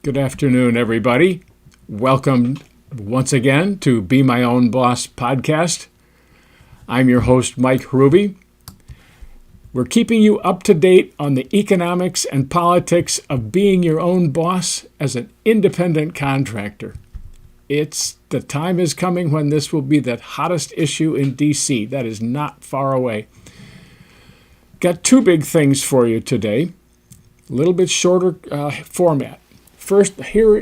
Good afternoon, everybody. Welcome once again to Be My Own Boss podcast. I'm your host, Mike Hruby. We're keeping you up to date on the economics and politics of being your own boss as an independent contractor. The time is coming when this will be the hottest issue in D.C. That is not far away. Got two big things for you today. A little bit shorter format. First,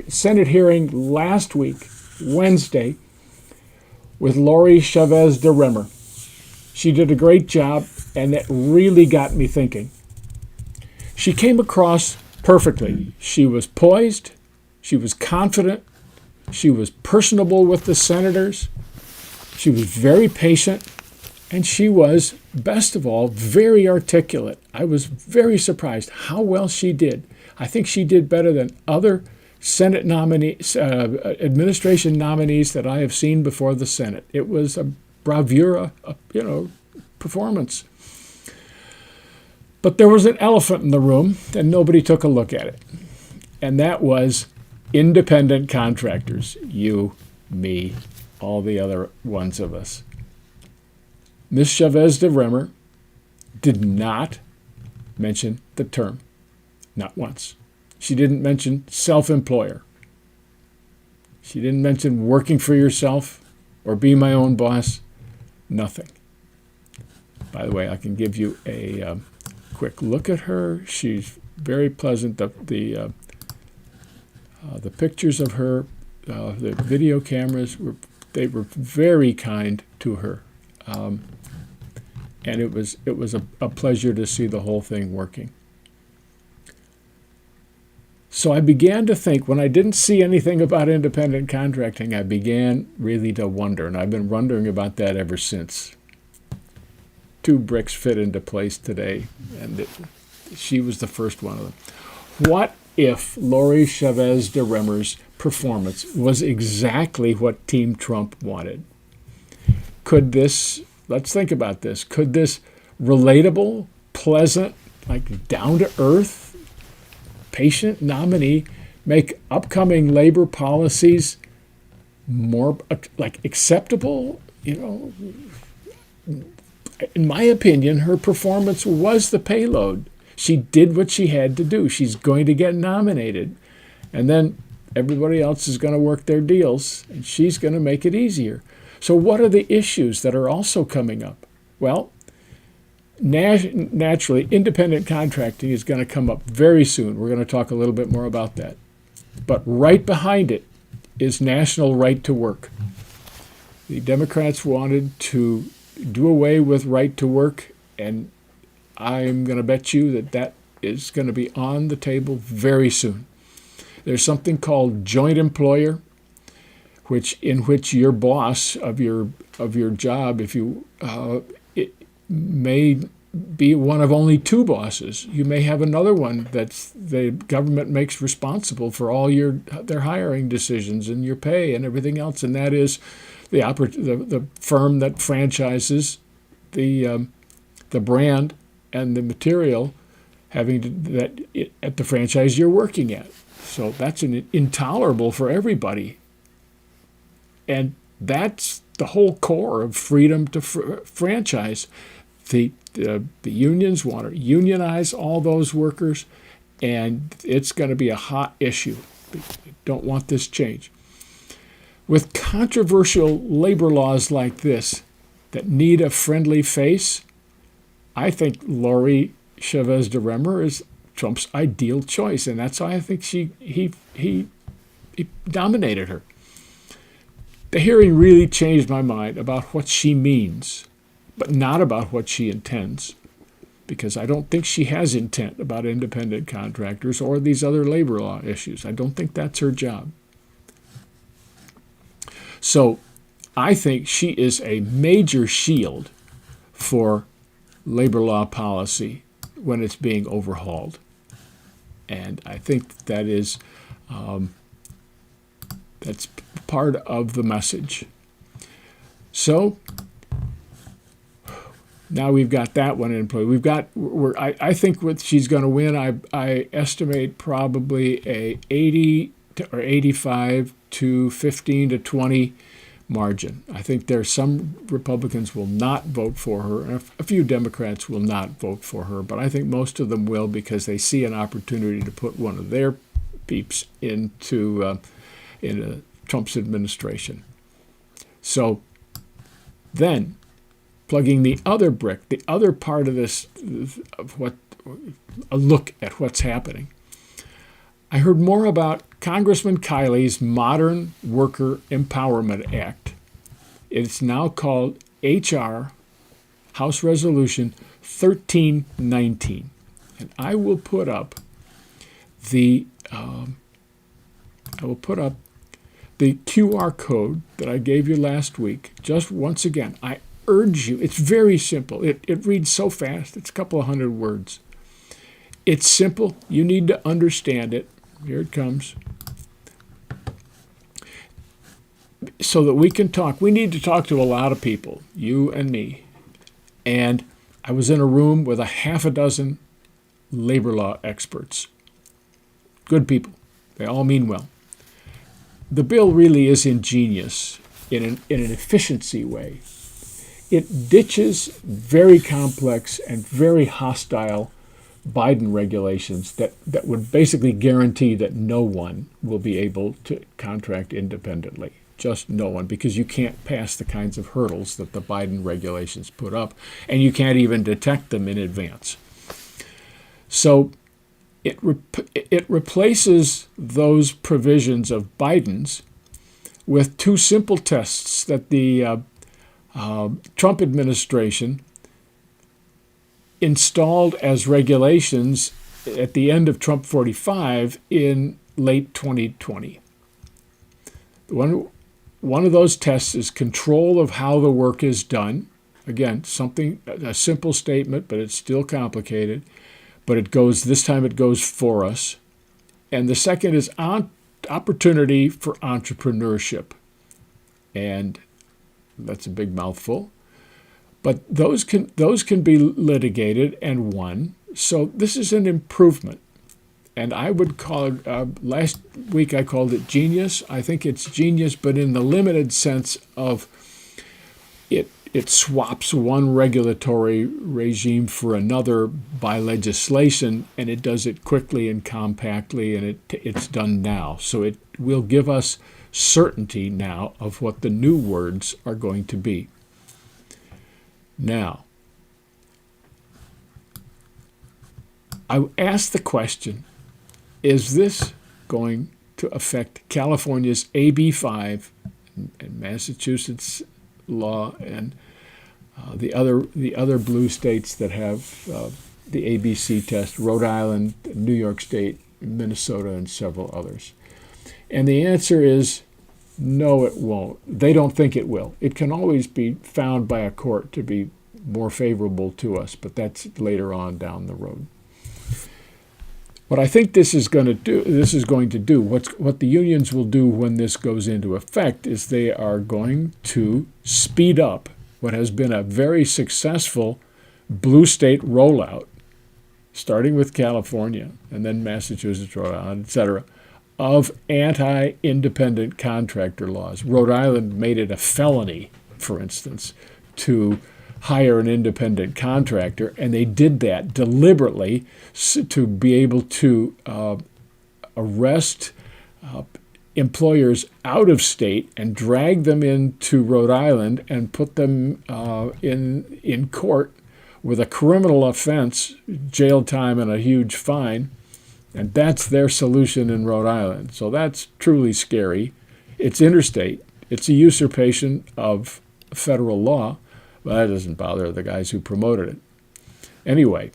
Senate hearing last week, Wednesday, with Chavez DeRemer. She did a great job, and it really got me thinking. She came across perfectly. She was poised, she was confident, she was personable with the senators, she was very patient, and she was, best of all, very articulate. I was very surprised how well she did. I think she did better than other Senate nominees, administration nominees that I have seen before the Senate. It was a bravura, performance. But there was an elephant in the room, and nobody took a look at it. And that was independent contractors. You, me, all the other ones of us. Ms. Chavez DeRemer did not mention the term. Not once. She didn't mention self-employer. She didn't mention working for yourself or be my own boss. Nothing. By the way, I can give you a quick look at her. She's very pleasant. The pictures of her, the video cameras, were very kind to her. And it was a pleasure to see the whole thing working. So I began to think, when I didn't see anything about independent contracting, I began really to wonder, and I've been wondering about that ever since. Two bricks fit into place today, and she was the first one of them. What if Chavez DeRemer's performance was exactly what Team Trump wanted? Let's think about this, could this relatable, pleasant, down-to-earth, patient nominee make upcoming labor policies more acceptable? In my opinion, her performance was the payload. She did what she had to do. She's going to get nominated, and then everybody else is going to work their deals, and she's going to make it easier. So what are the issues that are also coming up? Well, naturally, independent contracting is going to come up very soon. We're going to talk a little bit more about that. But right behind it is national right to work. The Democrats wanted to do away with right to work, and I'm going to bet you that is going to be on the table very soon. There's something called joint employer, in which your boss of your job, if you may be one of only two bosses. You may have another one that the government makes responsible for all their hiring decisions and your pay and everything else, and that is the firm that franchises the brand and the material at the franchise you're working at. So that's intolerable for everybody, and that's the whole core of freedom to franchise. The unions want to unionize all those workers, and it's going to be a hot issue. They don't want this change. With controversial labor laws like this that need a friendly face, I think Chavez DeRemer is Trump's ideal choice, and that's why I think he nominated her. The hearing really changed my mind about what she means, but not about what she intends, because I don't think she has intent about independent contractors or these other labor law issues. I don't think that's her job. So I think she is a major shield for labor law policy when it's being overhauled. And I think that is that's part of the message. So Now we've got that one in play. I think what she's going to win, I estimate probably a 80 or 85 to 15 to 20 margin. I think there's some Republicans will not vote for her, and a few Democrats will not vote for her, but I think most of them will because they see an opportunity to put one of their peeps into Trump's administration. So then, plugging the other brick, the other part of this, a look at what's happening. I heard more about Congressman Kiley's Modern Worker Empowerment Act. It's now called H.R. House Resolution 1319. And I will put up the QR code that I gave you last week. Just once again, I urge you. It's very simple. It reads so fast. It's a couple of hundred words. It's simple. You need to understand it. Here it comes. So that we can talk. We need to talk to a lot of people, you and me. And I was in a room with a half a dozen labor law experts. Good people. They all mean well. The bill really is ingenious in an efficiency way. It ditches very complex and very hostile Biden regulations that would basically guarantee that no one will be able to contract independently. Just no one, because you can't pass the kinds of hurdles that the Biden regulations put up, and you can't even detect them in advance. So it replaces those provisions of Biden's with two simple tests that the Trump administration installed as regulations at the end of Trump 45 in late 2020. One of those tests is control of how the work is done. Again, a simple statement, but it's still complicated. But this time it goes for us. And the second is opportunity for entrepreneurship. And that's a big mouthful. But those can be litigated and won. So this is an improvement. And I would call it, last week I called it genius. I think it's genius, but in the limited sense of it swaps one regulatory regime for another by legislation, and it does it quickly and compactly, and it's done now. So it will give us certainty now of what the new words are going to be. Now, I asked the question, is this going to affect California's AB 5 and Massachusetts law and the other blue states that have the ABC test, Rhode Island, New York State, Minnesota, and several others? And the answer is no, it won't. They don't think it will. It can always be found by a court to be more favorable to us, but that's later on down the road. What I think this is going to do, what the unions will do when this goes into effect, is they are going to speed up what has been a very successful blue state rollout, starting with California and then Massachusetts, Rhode Island, etc., of anti-independent contractor laws. Rhode Island made it a felony, for instance, to hire an independent contractor, and they did that deliberately to be able to arrest employers out of state and drag them into Rhode Island and put them in court with a criminal offense, jail time, and a huge fine. And that's their solution in Rhode Island. So that's truly scary. It's interstate. It's a usurpation of federal law. Well, that doesn't bother the guys who promoted it. Anyway,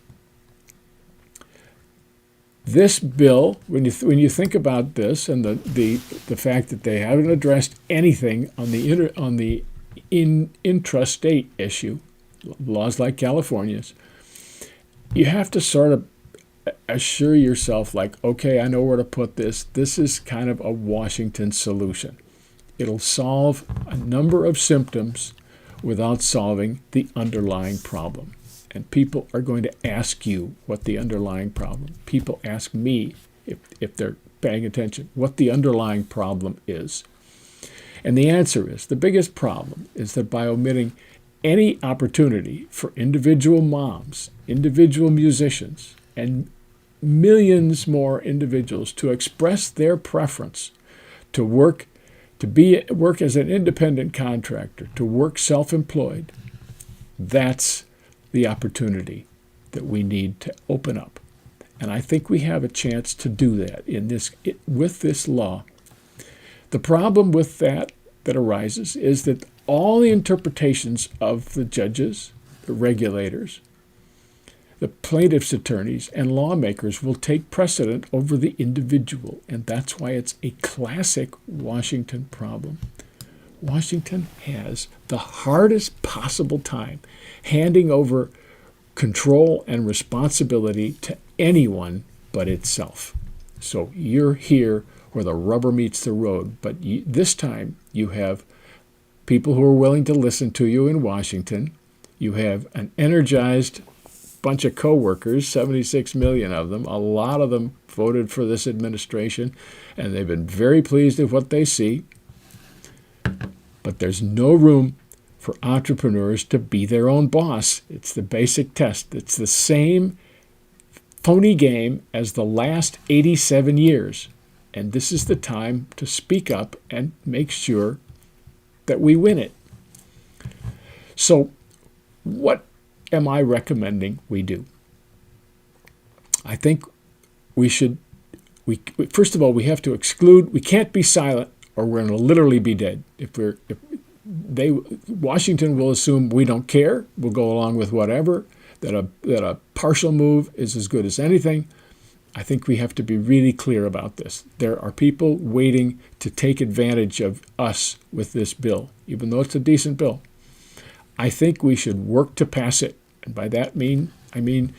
this bill, when you think about this and the fact that they haven't addressed anything on the intrastate issue, laws like California's, you have to sort of assure yourself, like, okay, I know where to put this. This is kind of a Washington solution. It'll solve a number of symptoms without solving the underlying problem. And people are going to ask you what the underlying problem. People ask me, if they're paying attention, what the underlying problem is. And the answer is, the biggest problem is that by omitting any opportunity for individual moms, individual musicians, and millions more individuals to express their preference to work as an independent contractor, to work self-employed, that's the opportunity that we need to open up. And I think we have a chance to do that with this law. The problem with that arises is that all the interpretations of the judges, the regulators, the plaintiffs' attorneys, and lawmakers will take precedent over the individual. And that's why it's a classic Washington problem. Washington has the hardest possible time handing over control and responsibility to anyone but itself. So you're here where the rubber meets the road, but this time you have people who are willing to listen to you in Washington. You have an energized bunch of co-workers, 76 million of them. A lot of them voted for this administration, and they've been very pleased with what they see. But there's no room for entrepreneurs to be their own boss. It's the basic test. It's the same phony game as the last 87 years. And this is the time to speak up and make sure that we win it. So what am I recommending we do? I think first of all, we have to exclude, we can't be silent or we're going to literally be dead. Washington will assume we don't care, we'll go along with whatever, that a partial move is as good as anything. I think we have to be really clear about this. There are people waiting to take advantage of us with this bill, even though it's a decent bill. I think we should work to pass it. And by that I mean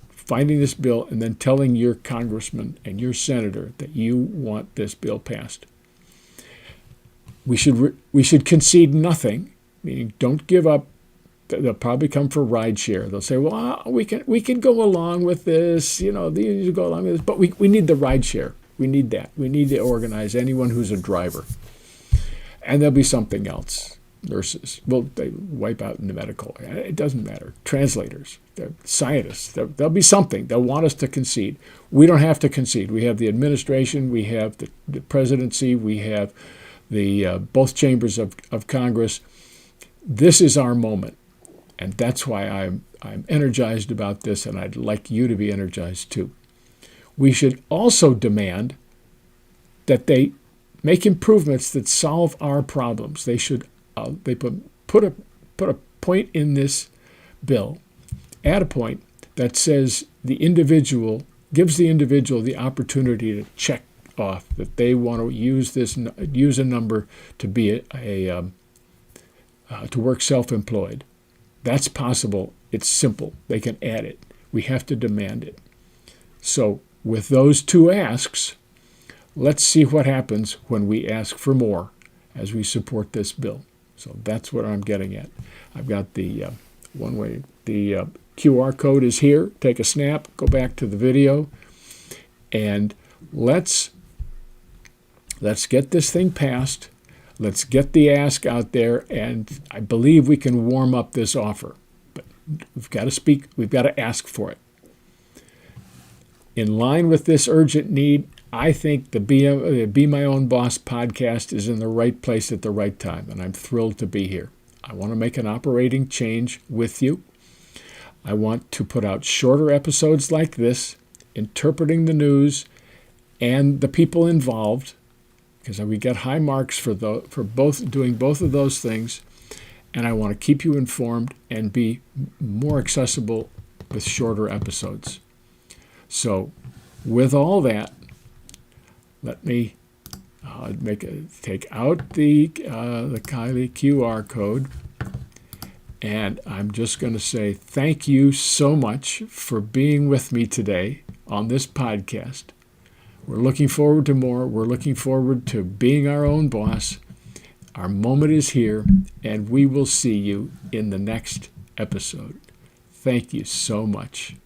finding this bill and then telling your congressman and your senator that you want this bill passed. We should concede nothing, meaning don't give up. They'll probably come for rideshare. They'll say, well, we can go along with this, they usually go along with this, but we need the rideshare. We need that. We need to organize anyone who's a driver. And there'll be something else. Nurses. Well, they wipe out in the medical. It doesn't matter. Translators. Scientists. There'll be something. They'll want us to concede. We don't have to concede. We have the administration. We have the presidency. We have the both chambers of Congress. This is our moment. And that's why I'm energized about this, and I'd like you to be energized too. We should also demand that they make improvements that solve our problems. They should put a point in this bill, add a point that says gives the individual the opportunity to check off that they want to use a number to be to work self-employed. That's possible. It's simple. They can add it. We have to demand it. So with those two asks, let's see what happens when we ask for more as we support this bill. So that's what I'm getting at. I've got the QR code is here. Take a snap, go back to the video, and let's get this thing passed. Let's get the ask out there, and I believe we can warm up this offer. But we've got to speak, we've got to ask for it. In line with this urgent need, I think the Be My Own Boss podcast is in the right place at the right time, and I'm thrilled to be here. I want to make an operating change with you. I want to put out shorter episodes like this, interpreting the news and the people involved, because we get high marks for doing both of those things, and I want to keep you informed and be more accessible with shorter episodes. So, with all that, let me take out the Kiley QR code, and I'm just going to say thank you so much for being with me today on this podcast. We're looking forward to more. We're looking forward to being our own boss. Our moment is here, and we will see you in the next episode. Thank you so much.